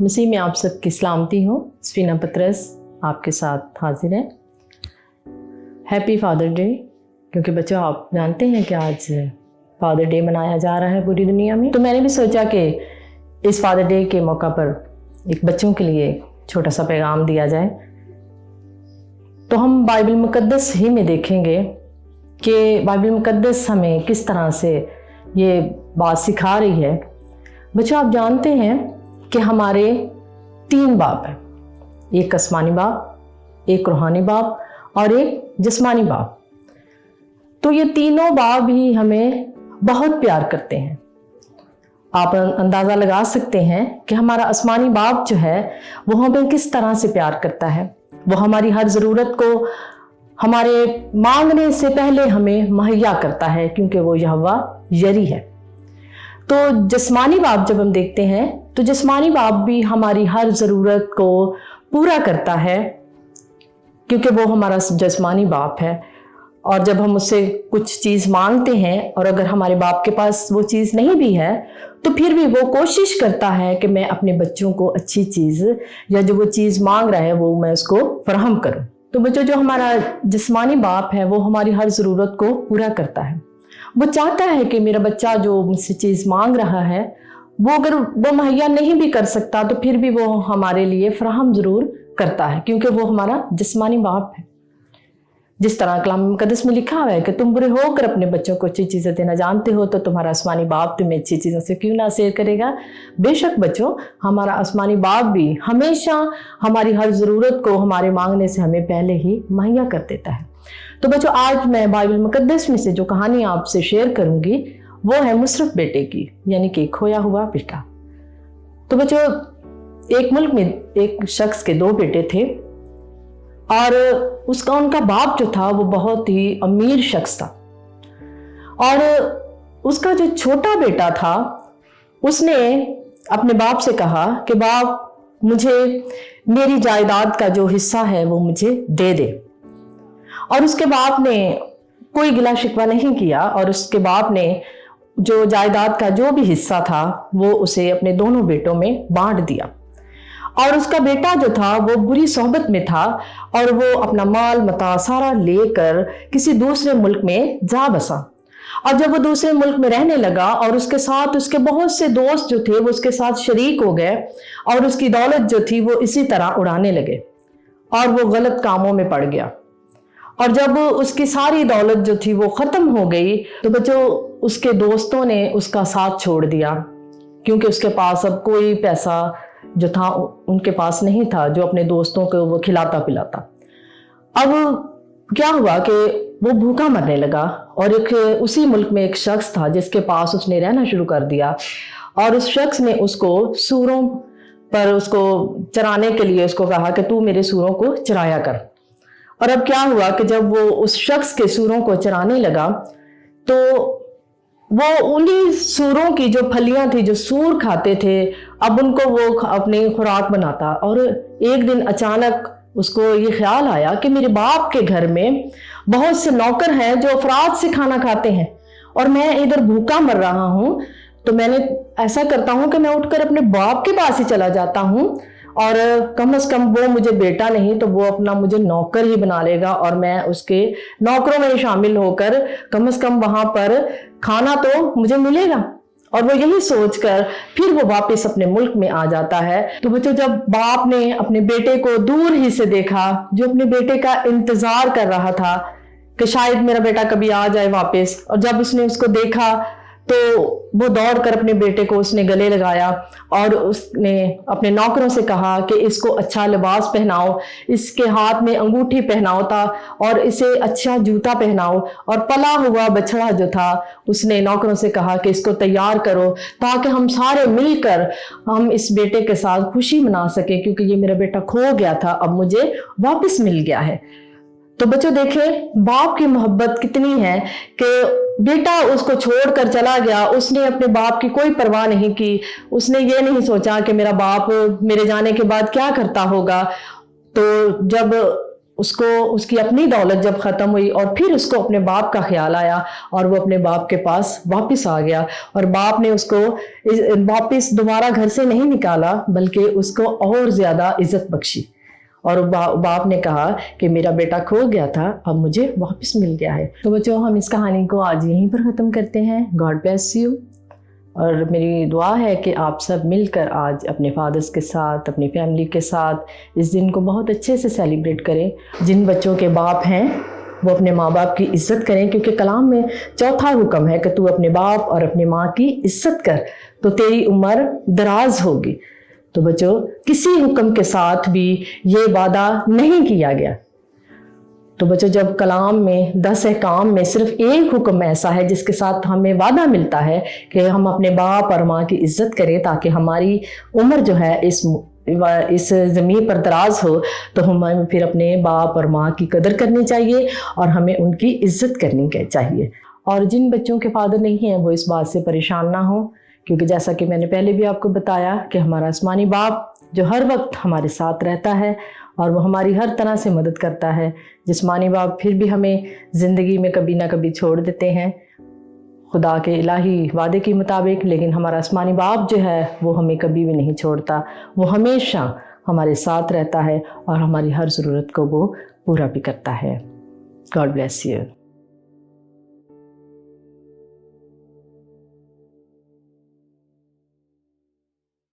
मसीह में आप सबकी सलामती हो। सफीना पतरस आपके साथ हाजिर है। हैप्पी फादर डे, क्योंकि बच्चों आप जानते हैं कि आज फादर डे मनाया जा रहा है पूरी दुनिया में। तो मैंने भी सोचा कि इस फादर डे के मौका पर एक बच्चों के लिए छोटा सा पैगाम दिया जाए। तो हम बाइबल मुकद्दस ही में देखेंगे कि बाइबल मुकद्दस हमें किस तरह से ये बात सिखा रही है। बच्चों आप जानते हैं कि हमारे 3 बाप हैं, एक आसमानी बाप, एक रूहानी बाप और एक जिस्मानी बाप। तो ये तीनों बाप ही हमें बहुत प्यार करते हैं। आप अंदाज़ा लगा सकते हैं कि हमारा आसमानी बाप जो है वो हमें किस तरह से प्यार करता है। वो हमारी हर ज़रूरत को हमारे मांगने से पहले हमें मुहैया करता है, क्योंकि वो यहोवा यरी है। तो जिस्मानी बाप जब हम देखते हैं तो जिस्मानी बाप भी हमारी हर ज़रूरत को पूरा करता है, क्योंकि वो हमारा जिस्मानी बाप है। और जब हम उससे कुछ चीज़ मांगते हैं और अगर हमारे बाप के पास वो चीज़ नहीं भी है तो फिर भी वो कोशिश करता है कि मैं अपने बच्चों को अच्छी चीज़ या जो वो चीज़ मांग रहा है वो मैं उसको फराहम करूं। तो बच्चों जो हमारा जिस्मानी बाप है वो हमारी हर ज़रूरत को पूरा करता है। वो चाहता है कि मेरा बच्चा जो मुझसे चीज़ मांग रहा है वो अगर वो मुहैया नहीं भी कर सकता तो फिर भी वो हमारे लिए फराहम ज़रूर करता है, क्योंकि वो हमारा जिस्मानी बाप है। जिस तरह कलाम मुकद्दस में लिखा हुआ है कि तुम बुरे होकर अपने बच्चों को अच्छी चीज़ें देना जानते हो तो तुम्हारा आसमानी बाप तुम्हें अच्छी चीज़ों से क्यों ना शेयर करेगा। बेशक बच्चों, हमारा आसमानी बाप भी हमेशा हमारी हर ज़रूरत को हमारे मांगने से हमें पहले ही मुहैया कर देता है। तो बच्चों आज मैं बाइबल मुकद्दस में से जो कहानी आपसे शेयर करूंगी वो है मुशर्रफ बेटे की, यानी कि खोया हुआ बेटा। तो बच्चों एक मुल्क में एक शख्स के 2 बेटे थे और उनका बाप जो था वो बहुत ही अमीर शख्स था। और उसका जो छोटा बेटा था उसने अपने बाप से कहा कि बाप मुझे मेरी जायदाद का जो हिस्सा है वो मुझे दे दे। और उसके बाप ने कोई गिला शिकवा नहीं किया और उसके बाप ने जो जायदाद का जो भी हिस्सा था वो उसे अपने दोनों बेटों में बांट दिया। और उसका बेटा जो था वो बुरी सोहबत में था और वो अपना माल मता सारा लेकर किसी दूसरे मुल्क में जा बसा। और जब वो दूसरे मुल्क में रहने लगा और उसके साथ उसके बहुत से दोस्त जो थे वो उसके साथ शरीक हो गए और उसकी दौलत जो थी वो इसी तरह उड़ाने लगे और वो गलत कामों में पड़ गया। और जब उसकी सारी दौलत जो थी वो ख़त्म हो गई तो बच्चों उसके दोस्तों ने उसका साथ छोड़ दिया, क्योंकि उसके पास अब कोई पैसा जो था उनके पास नहीं था जो अपने दोस्तों को वो खिलाता पिलाता। अब क्या हुआ कि वो भूखा मरने लगा और उसी मुल्क में एक शख्स था जिसके पास उसने रहना शुरू कर दिया और उस शख्स ने उसको सूरों पर उसको चराने के लिए उसको कहा कि तू मेरे सूरों को चराया कर। और अब क्या हुआ कि जब वो उस शख्स के सूरों को चराने लगा तो वो उन्हीं सूरों की जो फलियां थी जो सूर खाते थे अब उनको वो अपनी खुराक बनाता। और एक दिन अचानक उसको ये ख्याल आया कि मेरे बाप के घर में बहुत से नौकर हैं जो अफराद से खाना खाते हैं और मैं इधर भूखा मर रहा हूँ। तो मैंने ऐसा करता हूँ कि मैं उठकर अपने बाप के पास ही चला जाता हूँ और कम से कम वो मुझे बेटा नहीं तो वो अपना मुझे नौकर ही बना लेगा और मैं उसके नौकरों में शामिल होकर कम से कम वहां पर खाना तो मुझे मिलेगा। और वो यही सोचकर फिर वो वापस अपने मुल्क में आ जाता है। तो बच्चों जब बाप ने अपने बेटे को दूर ही से देखा, जो अपने बेटे का इंतजार कर रहा था कि शायद मेरा बेटा कभी आ जाए वापस, और जब उसने उसको देखा तो वो दौड़कर अपने बेटे को उसने गले लगाया और उसने अपने नौकरों से कहा कि इसको अच्छा लिबास पहनाओ, इसके हाथ में अंगूठी पहनाओ था और इसे अच्छा जूता पहनाओ। और पला हुआ बछड़ा जो था उसने नौकरों से कहा कि इसको तैयार करो ताकि हम सारे मिलकर हम इस बेटे के साथ खुशी मना सके, क्योंकि ये मेरा बेटा खो गया था अब मुझे वापस मिल गया है। तो बच्चों देखें बाप की मोहब्बत कितनी है कि बेटा उसको छोड़कर चला गया, उसने अपने बाप की कोई परवाह नहीं की, उसने ये नहीं सोचा कि मेरा बाप मेरे जाने के बाद क्या करता होगा। तो जब उसको उसकी अपनी दौलत जब ख़त्म हुई और फिर उसको अपने बाप का ख्याल आया और वो अपने बाप के पास वापस आ गया, और बाप ने उसको वापस दोबारा घर से नहीं निकाला बल्कि उसको और ज़्यादा इज़्ज़त बख्शी। और बाप ने कहा कि मेरा बेटा खो गया था, अब मुझे वापस मिल गया है। तो बच्चों, हम इस कहानी को आज यहीं पर ख़त्म करते हैं। God bless you. और मेरी दुआ है कि आप सब मिलकर आज अपने फादर्स के साथ, अपनी फैमिली के साथ इस दिन को बहुत अच्छे से सेलिब्रेट करें। जिन बच्चों के बाप हैं वो अपने माँ बाप की इज़्ज़त करें, क्योंकि कलाम में चौथा हुक्म है कि तू अपने बाप और अपनी माँ की इज़्ज़त कर तो तेरी उम्र दराज होगी। तो बच्चों, किसी हुक्म के साथ भी ये वादा नहीं किया गया। तो बच्चों, जब कलाम में 10 अहकाम में सिर्फ एक हुक्म ऐसा है जिसके साथ हमें वादा मिलता है कि हम अपने बाप और माँ की इज़्ज़त करें ताकि हमारी उम्र जो है इस ज़मीन पर दराज हो, तो हमें फिर अपने बाप और माँ की कदर करनी चाहिए और हमें उनकी इज़्ज़त करनी चाहिए। और जिन बच्चों के फादर नहीं हैं वो इस बात से परेशान ना हो, क्योंकि जैसा कि मैंने पहले भी आपको बताया कि हमारा आसमानी बाप जो हर वक्त हमारे साथ रहता है और वो हमारी हर तरह से मदद करता है। जिस्मानी बाप फिर भी हमें ज़िंदगी में कभी ना कभी छोड़ देते हैं खुदा के इलाही वादे के मुताबिक, लेकिन हमारा आसमानी बाप जो है वो हमें कभी भी नहीं छोड़ता। वो हमेशा हमारे साथ रहता है और हमारी हर ज़रूरत को वो पूरा भी करता है। God bless you.